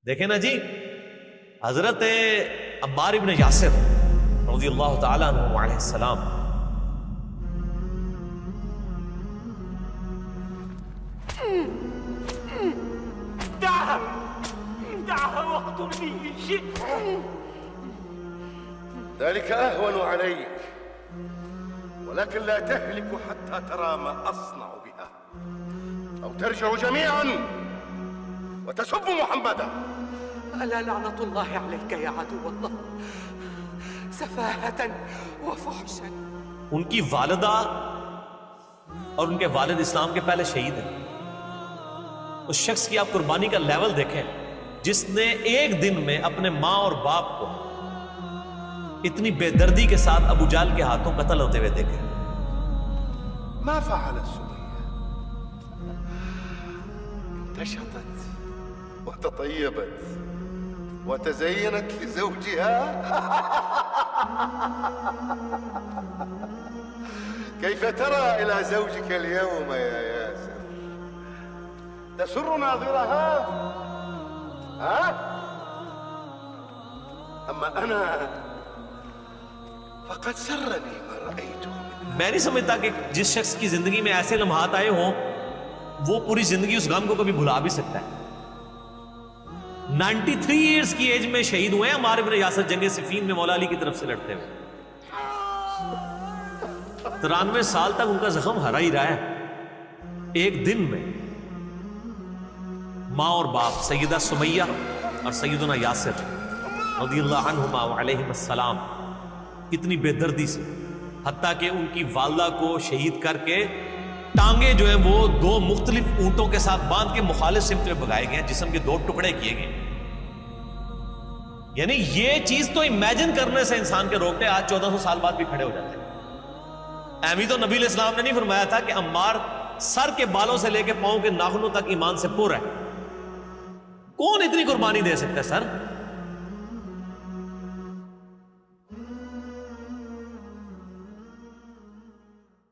देखे ना जी, हजरत अम्मार इब्न यासिर रज़ियल्लाहु ताला अन्हु अलैहिस्सलाम واقتلني إن شئت. ذلك أهون عليك، ولكن لا تهلك حتى ترى ما أصنع بها، أو ترجعوا جميعا وتسب محمدا. ألا لعنة الله عليك يا عدو الله، سفاهة وفحشا. उनकी वालिदा और उनके वालिद इस्लाम के पहले शहीद हैं। उस शख्स की आप कुर्बानी का लेवल देखें जिसने एक दिन में अपने मां और बाप को इतनी बेदर्दी के साथ अबू जाल के हाथों कत्ल होते हुए देखे। ما فعلت سمية؟ انتشطت وتطيبت وتزينت لزوجها. كيف ترى إلى زوجك اليوم يا ياسر؟ تسر ناظرها؟ ها؟ أما أنا فقد سرني ما رأيته. मैं नहीं समझता कि जिस शख्स की जिंदगी में ऐसे लम्हात आए हों वो पूरी जिंदगी उस गम को कभी भुला भी सकता है। 93 इयर्स की एज में शहीद हुए हैं अम्मार इब्न यासिर जंग सिफीन में मौला अली की तरफ से लड़ते हुए। 93 साल तक उनका जख्म हरा ही रहा है। एक दिन में मां और बाप सैयदा सुमैया और सैयदना यासिर रज़ियल्लाहु अन्हुमा व अलैहिमुस्सलाम कितनी बेदर्दी से, हत्ता कि उनकी वालदा को शहीद करके टांगे जो है वो दो मुख्तलिफ ऊंटों के साथ बांध के मुखालिफ सिमत में भगाए गए, जिस्म के दो टुकड़े किए गए। यानी ये चीज तो इमेजिन करने से इंसान के रोकते आज 1400 साल बाद भी खड़े हो जाते हैं। ऐमी तो नबी इस्लाम ने नहीं फरमाया था कि अम्मार सर के बालों से लेकर पांव के नाखूनों तक ईमान से पुर है। कौन इतनी कुर्बानी दे सकता है सर?